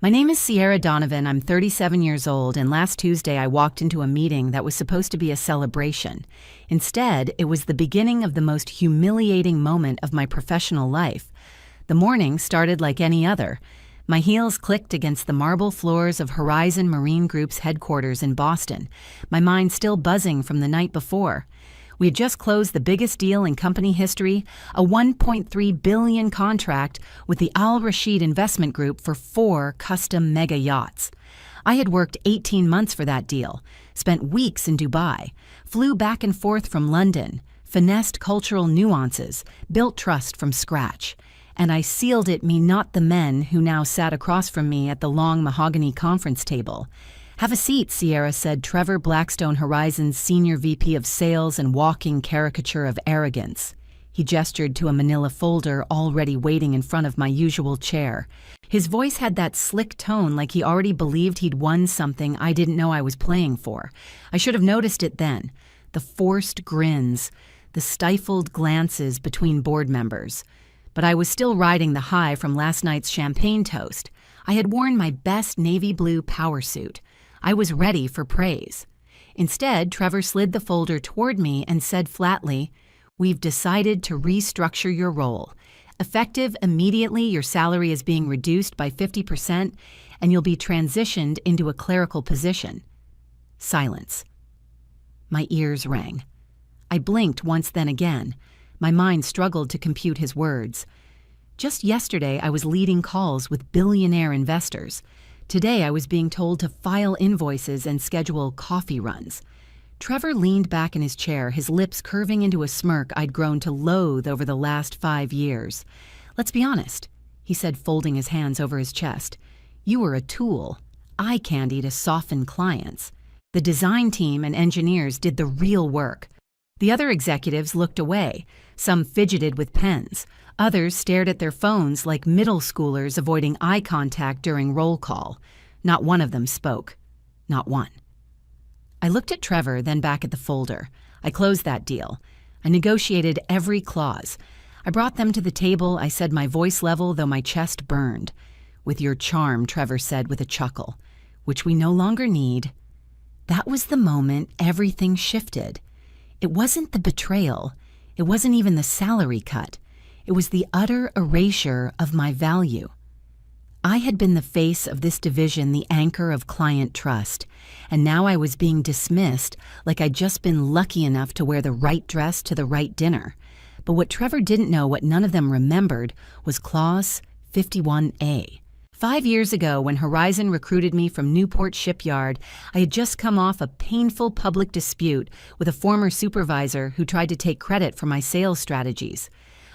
My name is Sierra Donovan. I'm 37 years old, and last Tuesday I walked into a meeting that was supposed to be a celebration. Instead, it was the beginning of the most humiliating moment of my professional life. The morning started like any other. My heels clicked against the marble floors of Horizon Marine Group's headquarters in Boston, my mind still buzzing from the night before. We had just closed the biggest deal in company history, a $1.3 billion contract with the Al Rashid Investment Group for 4 custom mega yachts. I had worked 18 months for that deal, spent weeks in Dubai, flew back and forth from London, finessed cultural nuances, built trust from scratch. And I sealed it me not the men who now sat across from me at the long mahogany conference table. "Have a seat," Sierra said, Trevor Blackstone, Horizon's senior VP of sales and walking caricature of arrogance. He gestured to a manila folder already waiting in front of my usual chair. His voice had that slick tone like he already believed he'd won something I didn't know I was playing for. I should have noticed it then. The forced grins, the stifled glances between board members. But I was still riding the high from last night's champagne toast. I had worn my best navy blue power suit. I was ready for praise. Instead, Trevor slid the folder toward me and said flatly, "We've decided to restructure your role. Effective immediately, your salary is being reduced by 50%, and you'll be transitioned into a clerical position." Silence. My ears rang. I blinked once, then again. My mind struggled to compute his words. Just yesterday, I was leading calls with billionaire investors. Today, I was being told to file invoices and schedule coffee runs. Trevor leaned back in his chair, his lips curving into a smirk I'd grown to loathe over the last 5 years. "Let's be honest," he said, folding his hands over his chest. "You were a tool, eye candy to soften clients. The design team and engineers did the real work. The other executives looked away. Some fidgeted with pens. Others stared at their phones like middle schoolers avoiding eye contact during roll call. Not one of them spoke. Not one." I looked at Trevor, then back at the folder. I closed that deal. I negotiated every clause. I brought them to the table. I said, my voice level, though my chest burned. "With your charm," Trevor said with a chuckle, "which we no longer need." That was the moment everything shifted. It wasn't the betrayal. It wasn't even the salary cut. It was the utter erasure of my value. I had been the face of this division, the anchor of client trust, and now I was being dismissed like I'd just been lucky enough to wear the right dress to the right dinner. But what Trevor didn't know, what none of them remembered, was Clause 51A. 5 years ago, when Horizon recruited me from Newport Shipyard, I had just come off a painful public dispute with a former supervisor who tried to take credit for my sales strategies.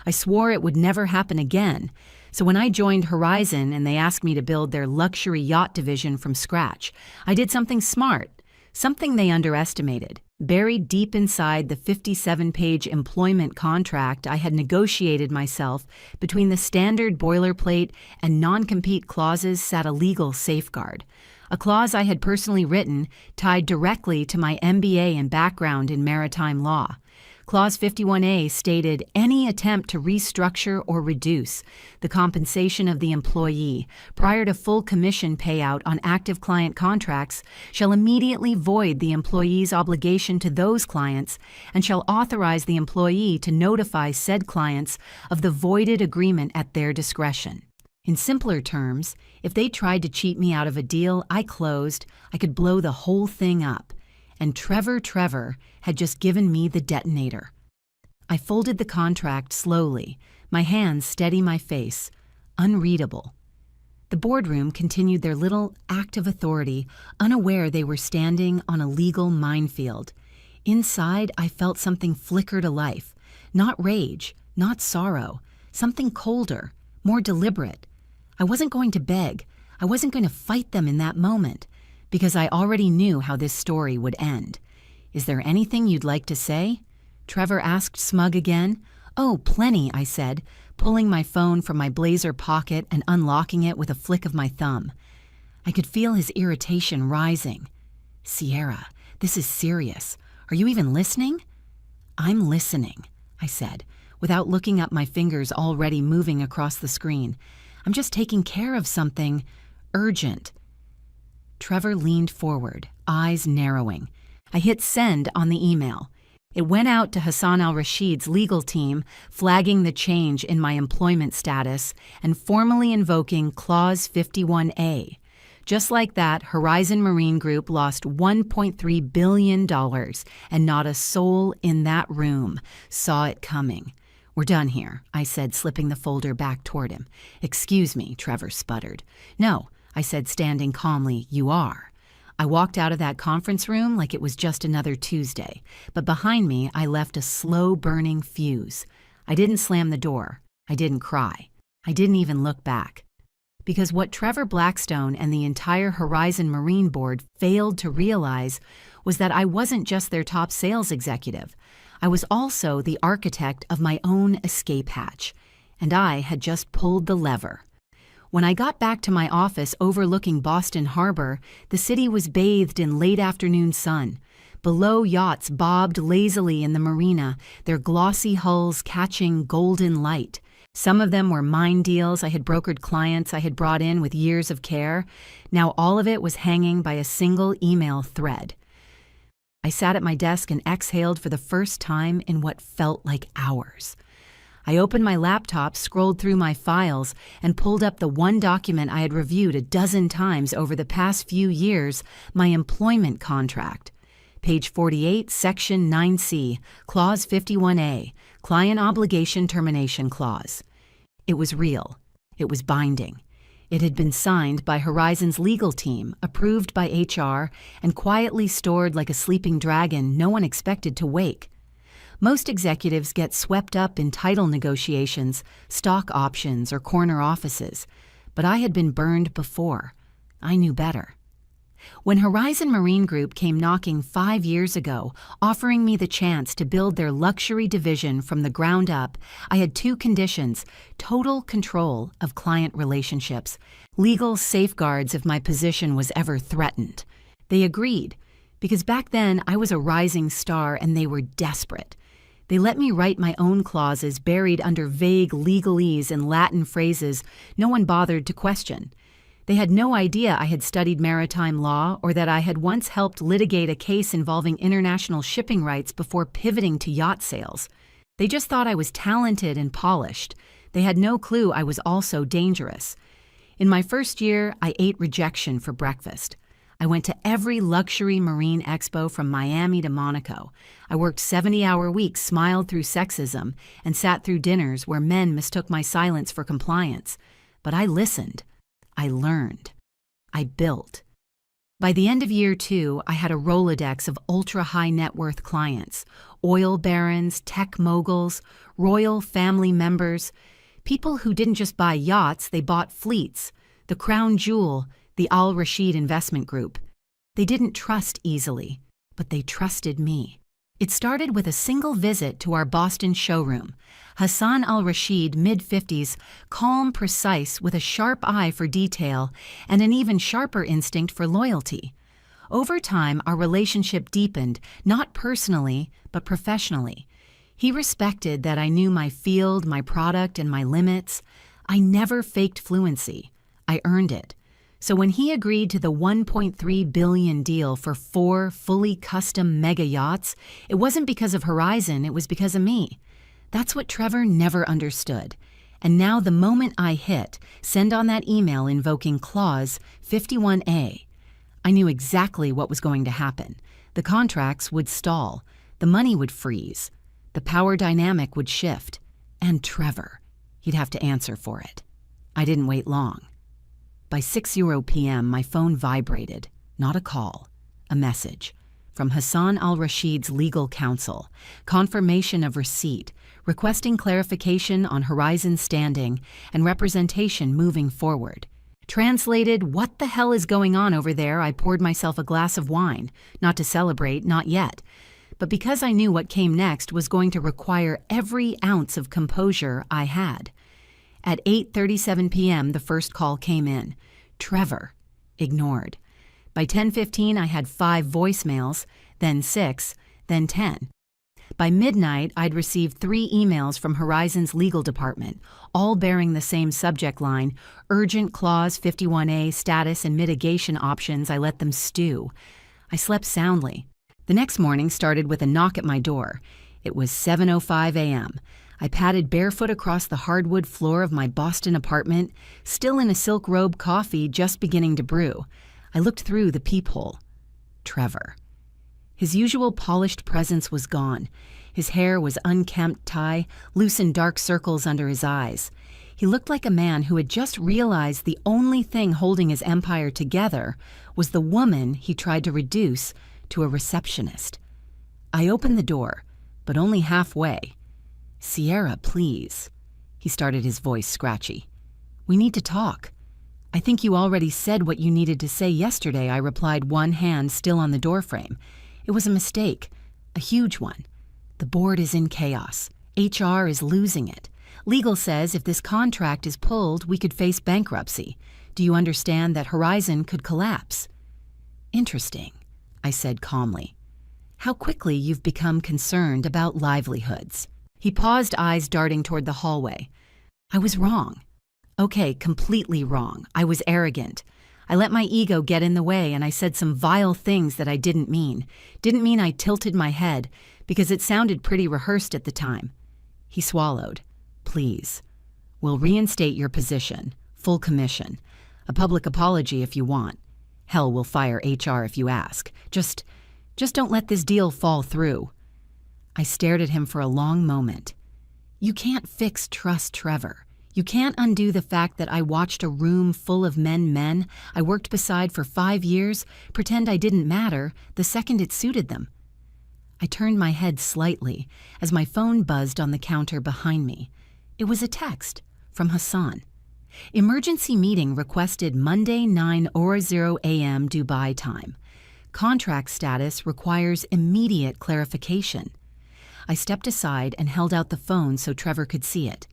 I swore it would never happen again, so when I joined Horizon and they asked me to build their luxury yacht division from scratch, I did something smart, something they underestimated. Buried deep inside the 57-page employment contract I had negotiated myself between the standard boilerplate and non-compete clauses sat a legal safeguard. A clause I had personally written tied directly to my MBA and background in maritime law. Clause 51A stated any attempt to restructure or reduce the compensation of the employee prior to full commission payout on active client contracts shall immediately void the employee's obligation to those clients and shall authorize the employee to notify said clients of the voided agreement at their discretion. In simpler terms, if they tried to cheat me out of a deal I closed, I could blow the whole thing up. And Trevor had just given me the detonator. I folded the contract slowly, my hands steady my face, unreadable. The boardroom continued their little act of authority, unaware they were standing on a legal minefield. Inside, I felt something flicker to life. Not rage, not sorrow, something colder, more deliberate. I wasn't going to beg. I wasn't going to fight them in that moment, because I already knew how this story would end. "Is there anything you'd like to say?" Trevor asked, smug again. "Oh, plenty," I said, pulling my phone from my blazer pocket and unlocking it with a flick of my thumb. I could feel his irritation rising. "Sierra, this is serious. Are you even listening?" "I'm listening," I said, without looking up, my fingers already moving across the screen. "I'm just taking care of something Urgent. Trevor leaned forward, eyes narrowing. I hit send on the email. It went out to Hassan al-Rashid's legal team, flagging the change in my employment status and formally invoking Clause 51A. Just like that, Horizon Marine Group lost $1.3 billion, and not a soul in that room saw it coming. "We're done here," I said, slipping the folder back toward him. "Excuse me," Trevor sputtered. "No," I said, standing calmly, "you are." I walked out of that conference room like it was just another Tuesday, but behind me I left a slow-burning fuse. I didn't slam the door. I didn't cry. I didn't even look back. Because what Trevor Blackstone and the entire Horizon Marine Board failed to realize was that I wasn't just their top sales executive. I was also the architect of my own escape hatch, and I had just pulled the lever. When I got back to my office overlooking Boston Harbor, the city was bathed in late afternoon sun. Below, yachts bobbed lazily in the marina, their glossy hulls catching golden light. Some of them were mine deals I had brokered, clients I had brought in with years of care. Now all of it was hanging by a single email thread. I sat at my desk and exhaled for the first time in what felt like hours. I opened my laptop, scrolled through my files, and pulled up the one document I had reviewed a dozen times over the past few years, my employment contract. Page 48, Section 9C, Clause 51A, Client Obligation Termination Clause. It was real. It was binding. It had been signed by Horizon's legal team, approved by HR, and quietly stored like a sleeping dragon no one expected to wake. Most executives get swept up in title negotiations, stock options, or corner offices, but I had been burned before. I knew better. When Horizon Marine Group came knocking 5 years ago, offering me the chance to build their luxury division from the ground up, I had two conditions: total control of client relationships, legal safeguards if my position was ever threatened. They agreed, because back then I was a rising star and they were desperate. They let me write my own clauses buried under vague legalese and Latin phrases no one bothered to question. They had no idea I had studied maritime law or that I had once helped litigate a case involving international shipping rights before pivoting to yacht sales. They just thought I was talented and polished. They had no clue I was also dangerous. In my first year, I ate rejection for breakfast. I went to every luxury marine expo from Miami to Monaco. I worked 70-hour weeks, smiled through sexism, and sat through dinners where men mistook my silence for compliance. But I listened. I learned. I built. By the end of year 2, I had a Rolodex of ultra-high net worth clients, oil barons, tech moguls, royal family members, people who didn't just buy yachts, they bought fleets, the crown jewel, the Al-Rashid Investment Group. They didn't trust easily, but they trusted me. It started with a single visit to our Boston showroom. Hassan al-Rashid, mid-50s, calm, precise, with a sharp eye for detail and an even sharper instinct for loyalty. Over time, our relationship deepened, not personally, but professionally. He respected that I knew my field, my product, and my limits. I never faked fluency. I earned it. So when he agreed to the $1.3 billion deal for 4 fully custom mega yachts, it wasn't because of Horizon, it was because of me. That's what Trevor never understood. And now the moment I hit send on that email invoking Clause 51A, I knew exactly what was going to happen. The contracts would stall. The money would freeze. The power dynamic would shift. And Trevor, he'd have to answer for it. I didn't wait long. By 6:00 p.m., my phone vibrated. Not a call, a message. From Hassan al-Rashid's legal counsel, confirmation of receipt, requesting clarification on Horizon's standing and representation moving forward. Translated, "What the hell is going on over there?" I poured myself a glass of wine, not to celebrate, not yet. But because I knew what came next was going to require every ounce of composure I had. At 8:37 p.m., the first call came in. Trevor. Ignored. By 10:15, I had 5 voicemails, then 6, then 10. By midnight, I'd received 3 emails from Horizon's legal department, all bearing the same subject line, urgent clause 51A status and mitigation options. I let them stew. I slept soundly. The next morning started with a knock at my door. It was 7:05 a.m. I padded barefoot across the hardwood floor of my Boston apartment, still in a silk robe, coffee just beginning to brew. I looked through the peephole. Trevor. His usual polished presence was gone. His hair was unkempt tie, loosened dark circles under his eyes. He looked like a man who had just realized the only thing holding his empire together was the woman he tried to reduce to a receptionist. I opened the door, but only halfway. "Sierra, please." He started, his voice scratchy. "We need to talk." "I think you already said what you needed to say yesterday," I replied, one hand still on the doorframe. "It was a mistake, a huge one. The board is in chaos. HR is losing it. Legal says if this contract is pulled, we could face bankruptcy. Do you understand that Horizon could collapse?" "Interesting," I said calmly. "How quickly you've become concerned about livelihoods." He paused, eyes darting toward the hallway. "I was wrong. Okay, completely wrong. I was arrogant. I let my ego get in the way, and I said some vile things that I didn't mean. Didn't mean I tilted my head, because it sounded pretty rehearsed at the time." He swallowed. "Please. We'll reinstate your position. Full commission. A public apology if you want. Hell, we'll fire HR if you ask. Just don't let this deal fall through." I stared at him for a long moment. "You can't fix trust, Trevor. You can't undo the fact that I watched a room full of men I worked beside for 5 years pretend I didn't matter the second it suited them." I turned my head slightly as my phone buzzed on the counter behind me. It was a text from Hassan. "Emergency meeting requested Monday 9:00 a.m. Dubai time. Contract status requires immediate clarification." I stepped aside and held out the phone so Trevor could see it.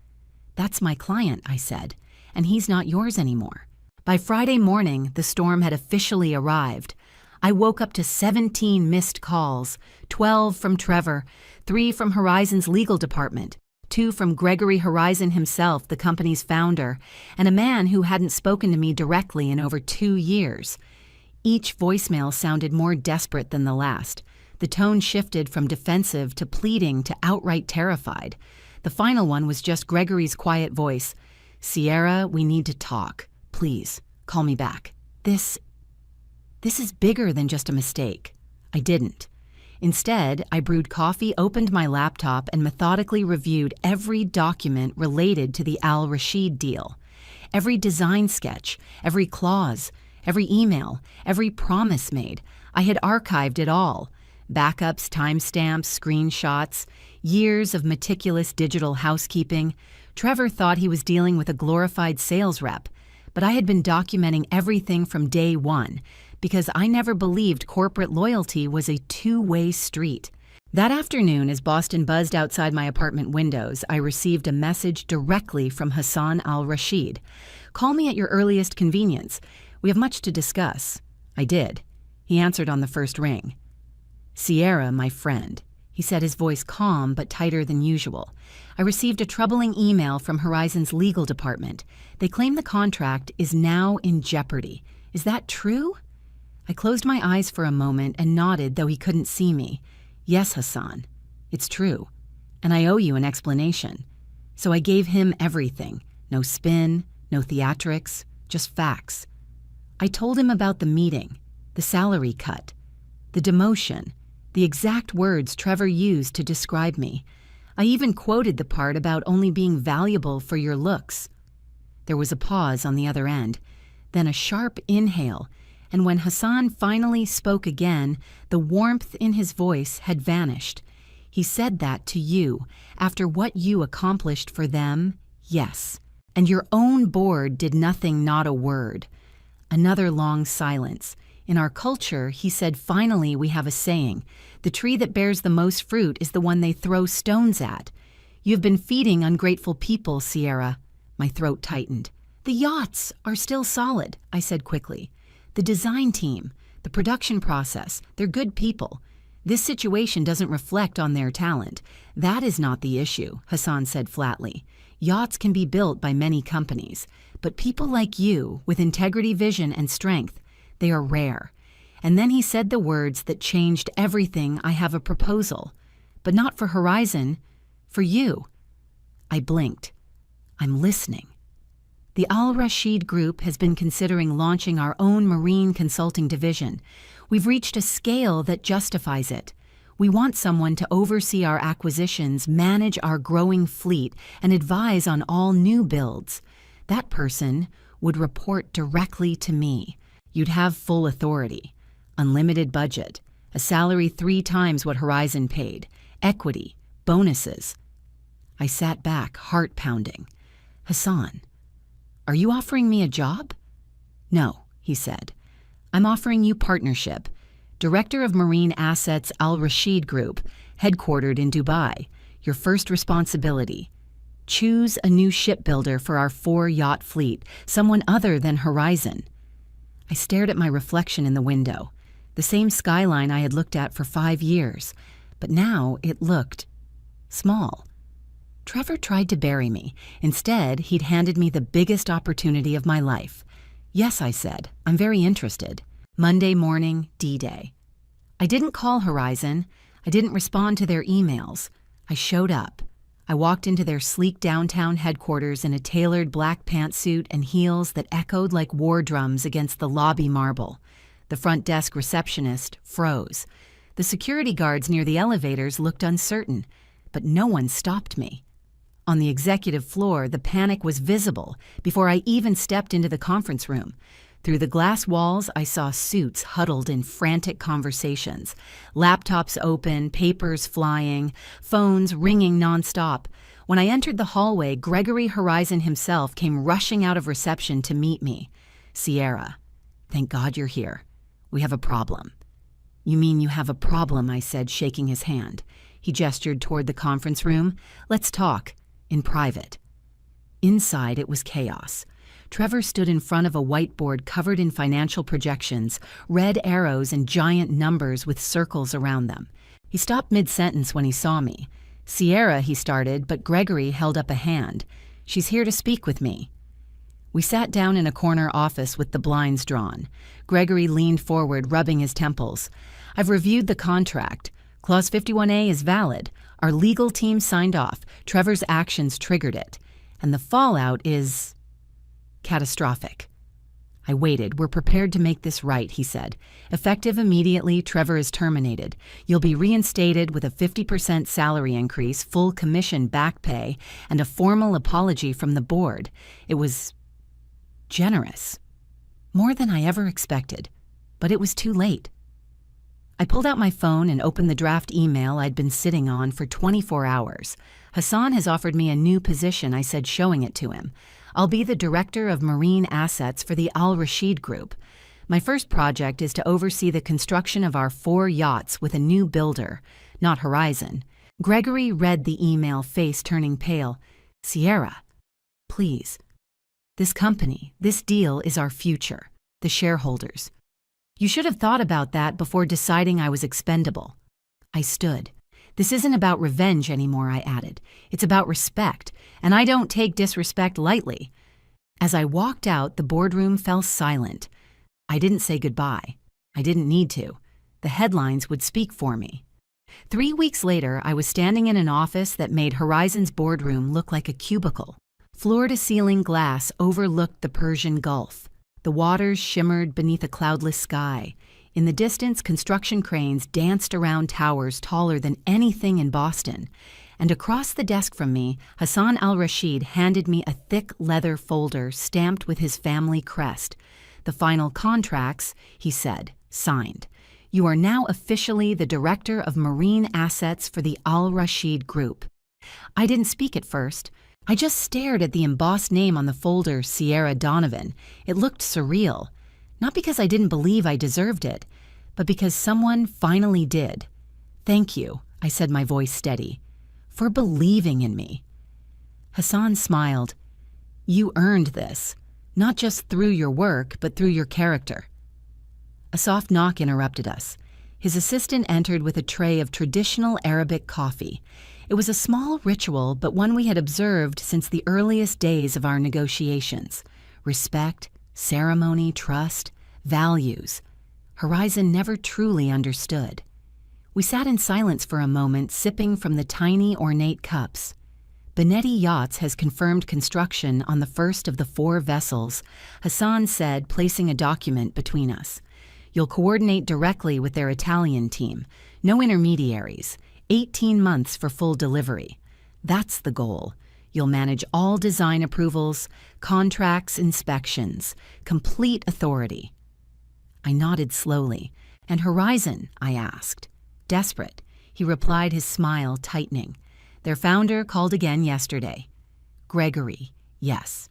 "That's my client," I said, "and he's not yours anymore." By Friday morning, the storm had officially arrived. I woke up to 17 missed calls, 12 from Trevor, 3 from Horizon's legal department, 2 from Gregory Horizon himself, the company's founder, and a man who hadn't spoken to me directly in over 2 years. Each voicemail sounded more desperate than the last. The tone shifted from defensive to pleading to outright terrified. The final one was just Gregory's quiet voice. "Sierra, we need to talk. Please, call me back. This is bigger than just a mistake." I didn't. Instead, I brewed coffee, opened my laptop, and methodically reviewed every document related to the Al Rashid deal. Every design sketch, every clause, every email, every promise made. I had archived it all. Backups, timestamps, screenshots, years of meticulous digital housekeeping. Trevor thought he was dealing with a glorified sales rep, but I had been documenting everything from day one because I never believed corporate loyalty was a two-way street. That afternoon, as Boston buzzed outside my apartment windows, I received a message directly from Hassan al-Rashid. "Call me at your earliest convenience. We have much to discuss." I did. He answered on the first ring. "Sierra, my friend," he said, his voice calm but tighter than usual. "I received a troubling email from Horizon's legal department. They claim the contract is now in jeopardy. Is that true?" I closed my eyes for a moment and nodded, though he couldn't see me. "Yes, Hassan, it's true, and I owe you an explanation." So I gave him everything. No spin, no theatrics, just facts. I told him about the meeting, the salary cut, the demotion, the exact words Trevor used to describe me. I even quoted the part about only being valuable for your looks. There was a pause on the other end, then a sharp inhale, and when Hassan finally spoke again, the warmth in his voice had vanished. "He said that to you, after what you accomplished for them, yes. And your own board did nothing, not a word." Another long silence. In our culture, he said, "Finally, we have a saying. The tree that bears the most fruit is the one they throw stones at. You've been feeding ungrateful people, Sierra." My throat tightened. "The yachts are still solid," I said quickly. "The design team, the production process, they're good people. This situation doesn't reflect on their talent. That is not the issue, Hassan said flatly. Yachts can be built by many companies, but people like you, with integrity, vision, and strength, they are rare. And then he said the words that changed everything. I have a proposal. But not for Horizon, for you. I blinked. I'm listening. The Al Rashid Group has been considering launching our own marine consulting division. We've reached a scale that justifies it. We want someone to oversee our acquisitions, manage our growing fleet, and advise on all new builds. That person would report directly to me. You'd have full authority, unlimited budget, a salary 3 times what Horizon paid, equity, bonuses. I sat back, heart pounding. Hassan, are you offering me a job? No, he said. I'm offering you partnership. Director of Marine Assets Al Rashid Group, headquartered in Dubai. Your first responsibility. Choose a new shipbuilder for our 4-yacht fleet, someone other than Horizon. I stared at my reflection in the window, the same skyline I had looked at for 5 years, but now it looked small. Trevor tried to bury me. Instead, he'd handed me the biggest opportunity of my life. Yes, I said, I'm very interested. Monday morning, D-Day. I didn't call Horizon. I didn't respond to their emails. I showed up. I walked into their sleek downtown headquarters in a tailored black pantsuit and heels that echoed like war drums against the lobby marble. The front desk receptionist froze. The security guards near the elevators looked uncertain, but no one stopped me. On the executive floor, the panic was visible before I even stepped into the conference room. Through the glass walls, I saw suits huddled in frantic conversations, laptops open, papers flying, phones ringing nonstop. When I entered the hallway, Gregory Horizon himself came rushing out of reception to meet me. Sierra, thank God you're here. We have a problem. You mean you have a problem, I said, shaking his hand. He gestured toward the conference room. Let's talk. In private. Inside, it was chaos. Trevor stood in front of a whiteboard covered in financial projections, red arrows and giant numbers with circles around them. He stopped mid-sentence when he saw me. Sierra, he started, but Gregory held up a hand. She's here to speak with me. We sat down in a corner office with the blinds drawn. Gregory leaned forward, rubbing his temples. I've reviewed the contract. Clause 51A is valid. Our legal team signed off. Trevor's actions triggered it. And the fallout is catastrophic. I waited. We're prepared to make this right, he said. Effective immediately, Trevor is terminated. You'll be reinstated with a 50% salary increase, full commission back pay, and a formal apology from the board. It was generous. More than I ever expected. But it was too late. I pulled out my phone and opened the draft email I'd been sitting on for 24 hours. Hassan has offered me a new position, I said, showing it to him. I'll be the Director of Marine Assets for the Al Rashid Group. My first project is to oversee the construction of our 4 yachts with a new builder, not Horizon. Gregory read the email, face turning pale. Sierra, please. This company, this deal is our future, the shareholders. You should have thought about that before deciding I was expendable. I stood. This isn't about revenge anymore, I added. It's about respect, and I don't take disrespect lightly. As I walked out, the boardroom fell silent. I didn't say goodbye. I didn't need to. The headlines would speak for me. 3 weeks later, I was standing in an office that made Horizon's boardroom look like a cubicle. Floor-to-ceiling glass overlooked the Persian Gulf. The waters shimmered beneath a cloudless sky. In the distance, construction cranes danced around towers taller than anything in Boston. And across the desk from me, Hassan al-Rashid handed me a thick leather folder stamped with his family crest. The final contracts, he said, signed. You are now officially the Director of Marine Assets for the Al Rashid Group. I didn't speak at first. I just stared at the embossed name on the folder, Sierra Donovan. It looked surreal. Not because I didn't believe I deserved it, but because someone finally did. Thank you, I said, my voice steady, for believing in me. Hassan smiled. You earned this, not just through your work, but through your character. A soft knock interrupted us. His assistant entered with a tray of traditional Arabic coffee. It was a small ritual, but one we had observed since the earliest days of our negotiations. Respect, ceremony, trust, values. Horizon never truly understood. We sat in silence for a moment, sipping from the tiny, ornate cups. Benetti Yachts has confirmed construction on the first of the 4 vessels, Hassan said, placing a document between us. You'll coordinate directly with their Italian team. No intermediaries. 18 months for full delivery. That's the goal. You'll manage all design approvals, contracts, inspections, complete authority. I nodded slowly. And Horizon? I asked. Desperate. He replied, his smile tightening. Their founder called again yesterday. Gregory, yes.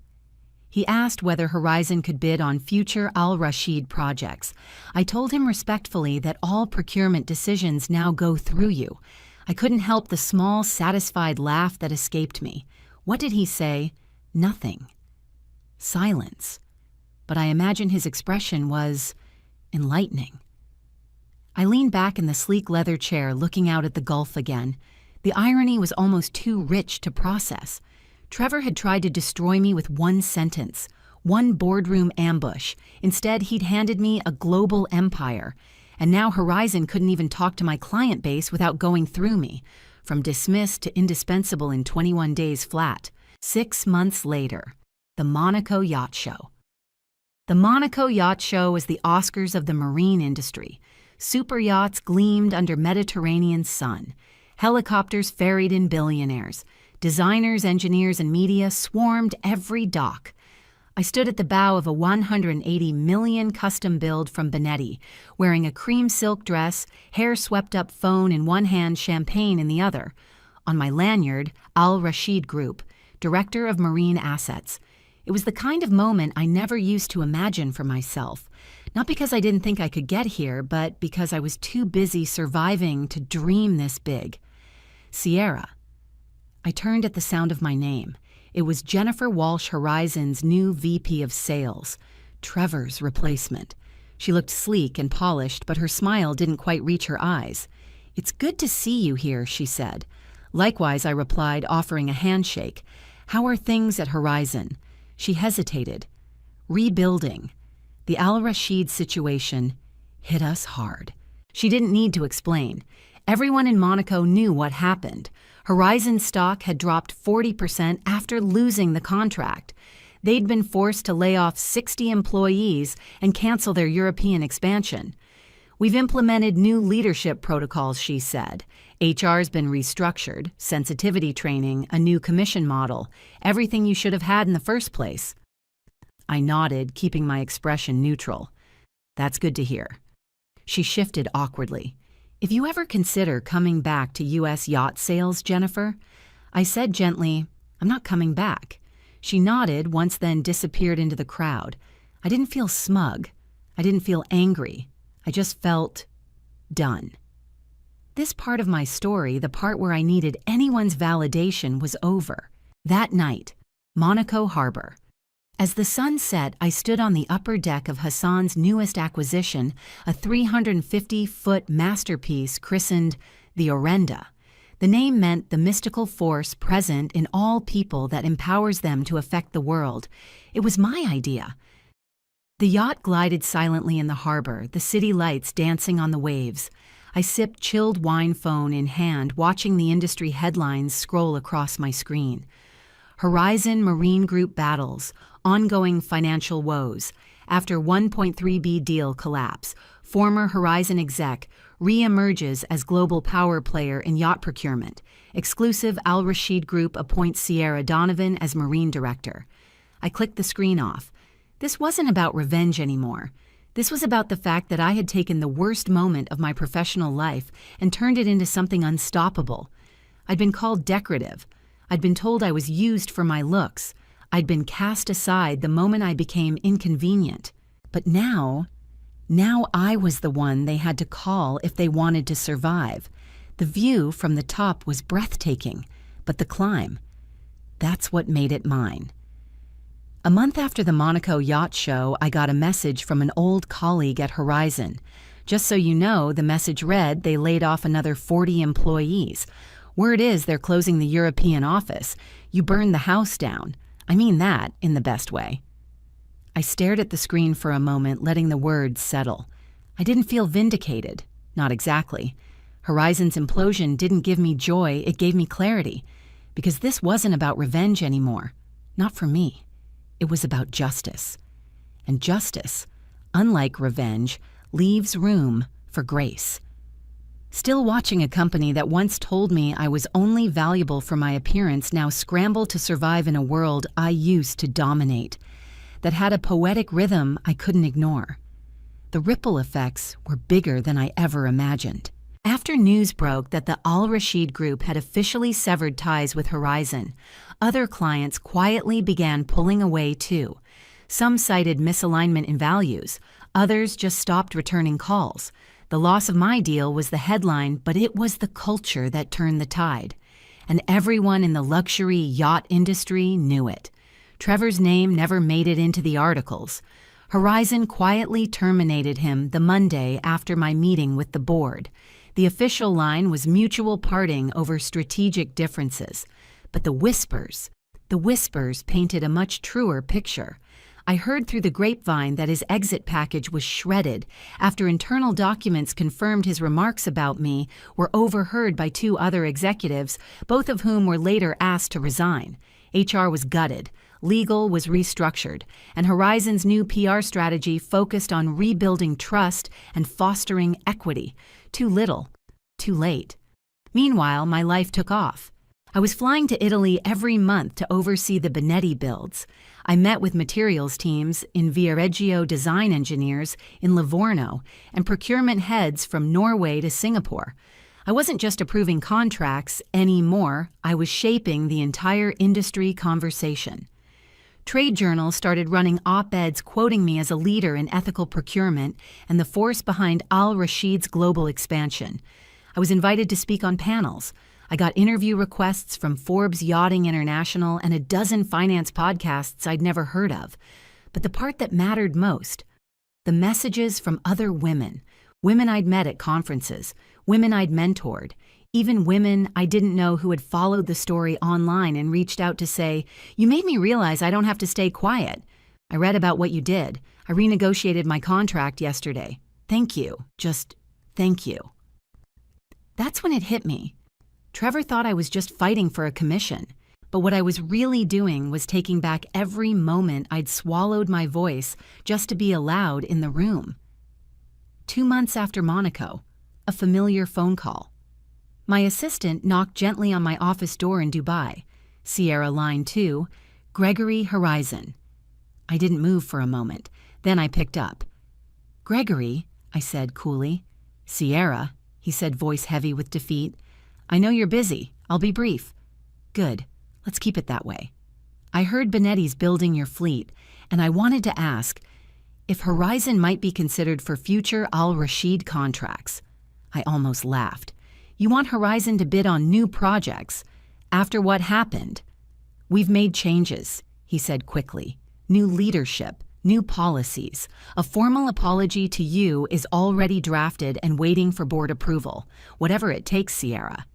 He asked whether Horizon could bid on future Al Rashid projects. I told him respectfully that all procurement decisions now go through you. I couldn't help the small, satisfied laugh that escaped me. What did he say? Nothing. Silence. But I imagine his expression was enlightening. I leaned back in the sleek leather chair, looking out at the Gulf again. The irony was almost too rich to process. Trevor had tried to destroy me with one sentence, one boardroom ambush. Instead, he'd handed me a global empire. And now Horizon couldn't even talk to my client base without going through me. From dismissed to indispensable in 21 days flat. 6 months later, the Monaco Yacht Show. The Monaco Yacht Show was the Oscars of the marine industry. Super yachts gleamed under Mediterranean sun. Helicopters ferried in billionaires. Designers, engineers, and media swarmed every dock. I stood at the bow of a $180 million custom build from Benetti, wearing a cream silk dress, hair swept up phone in one hand, champagne in the other. On my lanyard, Al Rashid Group, Director of Marine Assets. It was the kind of moment I never used to imagine for myself. Not because I didn't think I could get here, but because I was too busy surviving to dream this big. Sierra. I turned at the sound of my name. It was Jennifer Walsh Horizon's new VP of Sales, Trevor's replacement. She looked sleek and polished, but her smile didn't quite reach her eyes. "It's good to see you here," she said. Likewise, I replied, offering a handshake. "How are things at Horizon?" She hesitated. "Rebuilding." The Al Rashid situation hit us hard. She didn't need to explain. Everyone in Monaco knew what happened. Horizon stock had dropped 40% after losing the contract. They'd been forced to lay off 60 employees and cancel their European expansion. "We've implemented new leadership protocols," she said. "HR's been restructured, sensitivity training, a new commission model, everything you should have had in the first place." I nodded, keeping my expression neutral. "That's good to hear." She shifted awkwardly. "If you ever consider coming back to U.S. yacht sales, Jennifer?" I said gently, "I'm not coming back." She nodded, once then disappeared into the crowd. I didn't feel smug. I didn't feel angry. I just felt done. This part of my story, the part where I needed anyone's validation, was over. That night, Monaco Harbor. As the sun set, I stood on the upper deck of Hassan's newest acquisition, a 350-foot masterpiece christened the Orenda. The name meant the mystical force present in all people that empowers them to affect the world. It was my idea. The yacht glided silently in the harbor, the city lights dancing on the waves. I sipped chilled wine phone in hand, watching the industry headlines scroll across my screen. Horizon Marine Group battles, ongoing financial woes. After 1.3B deal collapse, former Horizon exec re-emerges as global power player in yacht procurement. Exclusive Al Rashid Group appoints Sierra Donovan as marine director. I clicked the screen off. This wasn't about revenge anymore. This was about the fact that I had taken the worst moment of my professional life and turned it into something unstoppable. I'd been called decorative. I'd been told I was used for my looks. I'd been cast aside the moment I became inconvenient. But now I was the one they had to call if they wanted to survive. The view from the top was breathtaking, but the climb, that's what made it mine. A month after the Monaco Yacht Show, I got a message from an old colleague at Horizon. Just so you know, the message read they laid off another 40 employees. Word is they're closing the European office. You burned the house down. I mean that in the best way. I stared at the screen for a moment, letting the words settle. I didn't feel vindicated. Not exactly. Horizon's implosion didn't give me joy, it gave me clarity. Because this wasn't about revenge anymore. Not for me. It was about justice. And justice, unlike revenge, leaves room for grace. Still watching a company that once told me I was only valuable for my appearance now scramble to survive in a world I used to dominate, that had a poetic rhythm I couldn't ignore. The ripple effects were bigger than I ever imagined. After news broke that the Al Rashid Group had officially severed ties with Horizon, other clients quietly began pulling away too. Some cited misalignment in values, others just stopped returning calls. The loss of my deal was the headline, but it was the culture that turned the tide. And everyone in the luxury yacht industry knew it. Trevor's name never made it into the articles. Horizon quietly terminated him the Monday after my meeting with the board. The official line was mutual parting over strategic differences. But the whispers painted a much truer picture. I heard through the grapevine that his exit package was shredded after internal documents confirmed his remarks about me were overheard by 2 other executives, both of whom were later asked to resign. HR was gutted, legal was restructured, and Horizon's new PR strategy focused on rebuilding trust and fostering equity. Too little, too late. Meanwhile, my life took off. I was flying to Italy every month to oversee the Benetti builds. I met with materials teams in Viareggio design engineers in Livorno and procurement heads from Norway to Singapore. I wasn't just approving contracts anymore, I was shaping the entire industry conversation. Trade journals started running op-eds quoting me as a leader in ethical procurement and the force behind Al Rashid's global expansion. I was invited to speak on panels. I got interview requests from Forbes Yachting International and a dozen finance podcasts I'd never heard of. But the part that mattered most, the messages from other women I'd met at conferences, women I'd mentored, even women I didn't know who had followed the story online and reached out to say, "You made me realize I don't have to stay quiet. I read about what you did. I renegotiated my contract yesterday. Thank you. Just thank you." That's when it hit me. Trevor thought I was just fighting for a commission, but what I was really doing was taking back every moment I'd swallowed my voice just to be allowed in the room. 2 months after Monaco, a familiar phone call. My assistant knocked gently on my office door in Dubai. Sierra Line 2, Gregory Horizon. I didn't move for a moment. Then I picked up. "Gregory," I said coolly. "Sierra," he said, voice heavy with defeat. "I know you're busy. I'll be brief." "Good. Let's keep it that way. I heard Benetti's building your fleet, and I wanted to ask if Horizon might be considered for future Al Rashid contracts." I almost laughed. "You want Horizon to bid on new projects after what happened?" "We've made changes," he said quickly. "New leadership, new policies. A formal apology to you is already drafted and waiting for board approval. Whatever it takes, Sierra."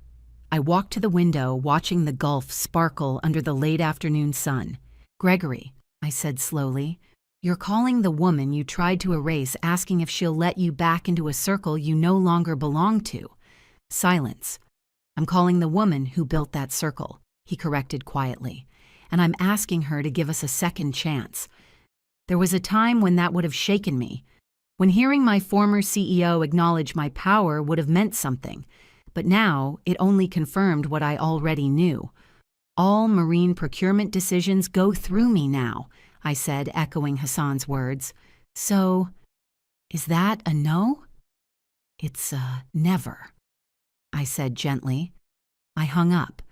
I walked to the window, watching the Gulf sparkle under the late afternoon sun. "Gregory," I said slowly, "you're calling the woman you tried to erase, asking if she'll let you back into a circle you no longer belong to." Silence. "I'm calling the woman who built that circle," he corrected quietly, "and I'm asking her to give us a second chance. There was a time when that would have shaken me, when hearing my former CEO acknowledge my power would have meant something. But now it only confirmed what I already knew. All marine procurement decisions go through me now," I said, echoing Hassan's words. "So, is that a no?" "It's a never," I said gently. I hung up.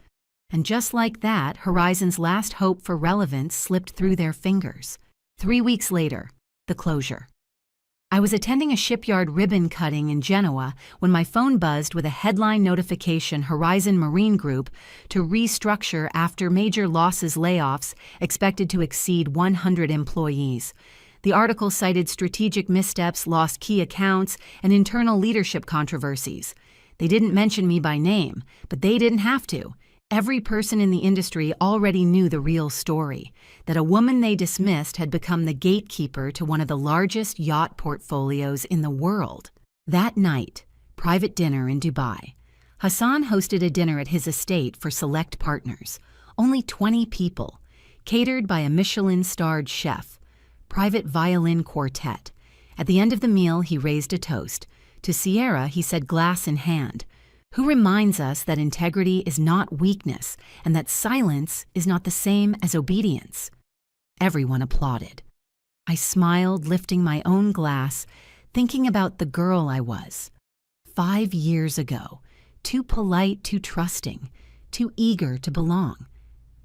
And just like that, Horizon's last hope for relevance slipped through their fingers. 3 weeks later, the closure. I was attending a shipyard ribbon cutting in Genoa when my phone buzzed with a headline notification: Horizon Marine Group to restructure after major losses, layoffs expected to exceed 100 employees. The article cited strategic missteps, lost key accounts, and internal leadership controversies. They didn't mention me by name, but they didn't have to. Every person in the industry already knew the real story, that a woman they dismissed had become the gatekeeper to one of the largest yacht portfolios in the world. That night, private dinner in Dubai. Hassan hosted a dinner at his estate for select partners. Only 20 people, catered by a Michelin-starred chef. Private violin quartet. At the end of the meal, he raised a toast. To Sierra, he said, glass in hand, who reminds us that integrity is not weakness and that silence is not the same as obedience. Everyone applauded. I smiled, lifting my own glass, thinking about the girl I was. 5 years ago, too polite, too trusting, too eager to belong.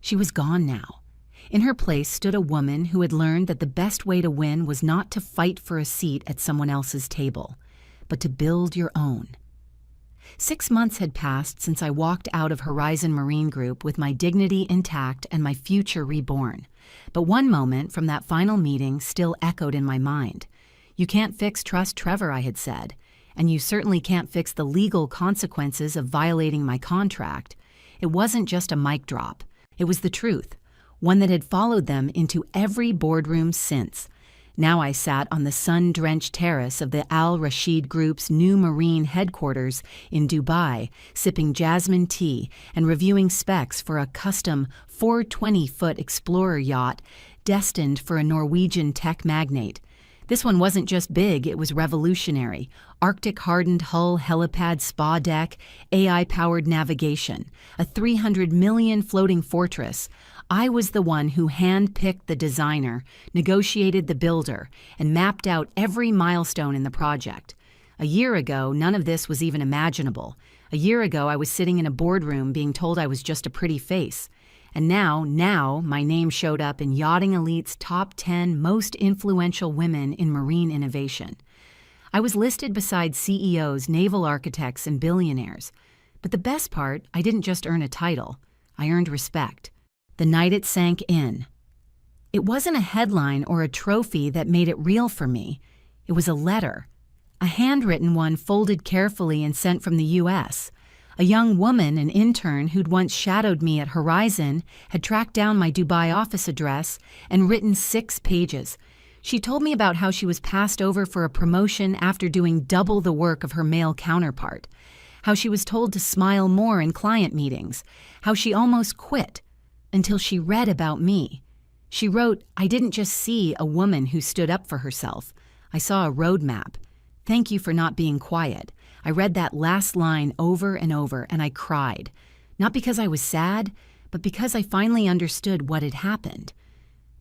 She was gone now. In her place stood a woman who had learned that the best way to win was not to fight for a seat at someone else's table, but to build your own. 6 months had passed since I walked out of Horizon Marine Group with my dignity intact and my future reborn. But one moment from that final meeting still echoed in my mind. You can't fix trust, Trevor, I had said, and you certainly can't fix the legal consequences of violating my contract. It wasn't just a mic drop. It was the truth, one that had followed them into every boardroom since. Now I sat on the sun-drenched terrace of the Al Rashid Group's new marine headquarters in Dubai, sipping jasmine tea and reviewing specs for a custom 420-foot Explorer yacht destined for a Norwegian tech magnate. This one wasn't just big, it was revolutionary. Arctic-hardened hull, helipad spa deck, AI-powered navigation, a 300 million floating fortress. I was the one who hand-picked the designer, negotiated the builder, and mapped out every milestone in the project. A year ago, none of this was even imaginable. A year ago, I was sitting in a boardroom being told I was just a pretty face. And now, my name showed up in Yachting Elite's top 10 most influential women in marine innovation. I was listed beside CEOs, naval architects, and billionaires. But the best part, I didn't just earn a title. I earned respect. The night it sank in. It wasn't a headline or a trophy that made it real for me. It was a letter. A handwritten one folded carefully and sent from the U.S. A young woman, an intern who'd once shadowed me at Horizon, had tracked down my Dubai office address and written 6 pages. She told me about how she was passed over for a promotion after doing double the work of her male counterpart, how she was told to smile more in client meetings, how she almost quit until she read about me. She wrote, I didn't just see a woman who stood up for herself. I saw a roadmap. Thank you for not being quiet. I read that last line over and over, and I cried. Not because I was sad, but because I finally understood what had happened.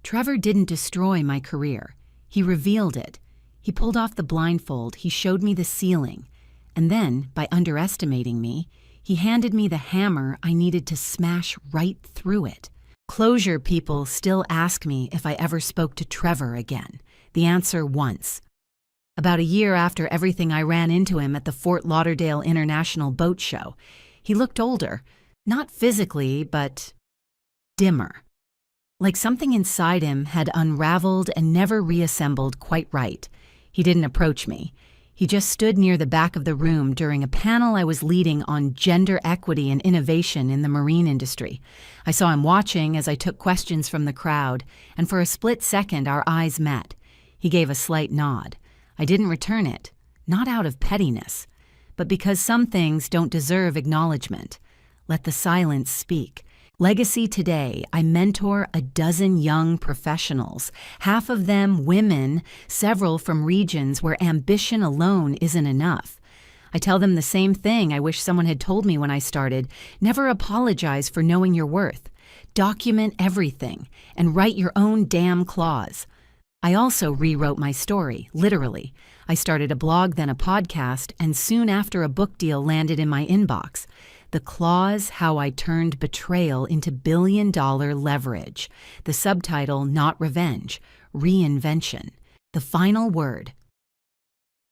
Trevor didn't destroy my career. He revealed it. He pulled off the blindfold. He showed me the ceiling. And then, by underestimating me, he handed me the hammer I needed to smash right through it. Closure people still ask me if I ever spoke to Trevor again. The answer, once. About a year after everything, I ran into him at the Fort Lauderdale International Boat Show. He looked older, not physically, but dimmer. Like something inside him had unraveled and never reassembled quite right. He didn't approach me. He just stood near the back of the room during a panel I was leading on gender equity and innovation in the marine industry. I saw him watching as I took questions from the crowd, and for a split second our eyes met. He gave a slight nod. I didn't return it, not out of pettiness, but because some things don't deserve acknowledgement. Let the silence speak. Legacy today, I mentor a dozen young professionals, half of them women, several from regions where ambition alone isn't enough. I tell them the same thing I wish someone had told me when I started. Never apologize for knowing your worth. Document everything and write your own damn clause. I also rewrote my story, literally. I started a blog, then a podcast, and soon after a book deal landed in my inbox. The clause, How I Turned Betrayal into Billion-Dollar Leverage. The subtitle, Not Revenge, Reinvention. The final word.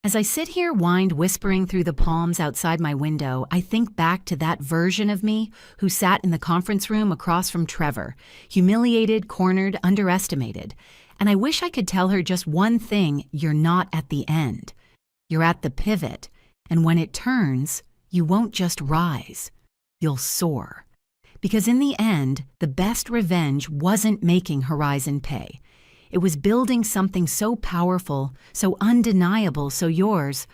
As I sit here wind whispering through the palms outside my window, I think back to that version of me who sat in the conference room across from Trevor, humiliated, cornered, underestimated. And I wish I could tell her just one thing: you're not at the end. You're at the pivot, and when it turns, you won't just rise, you'll soar. Because in the end, the best revenge wasn't making Horizon pay. It was building something so powerful, so undeniable, so yours,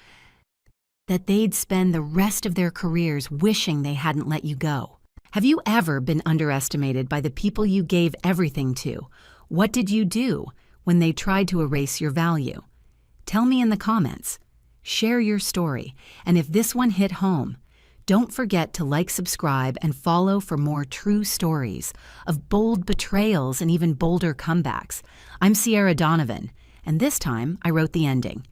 that they'd spend the rest of their careers wishing they hadn't let you go. Have you ever been underestimated by the people you gave everything to? What did you do when they tried to erase your value? Tell me in the comments. Share your story, and if this one hit home, don't forget to like, subscribe, and follow for more true stories of bold betrayals and even bolder comebacks. I'm Sierra Donovan, and this time I wrote the ending.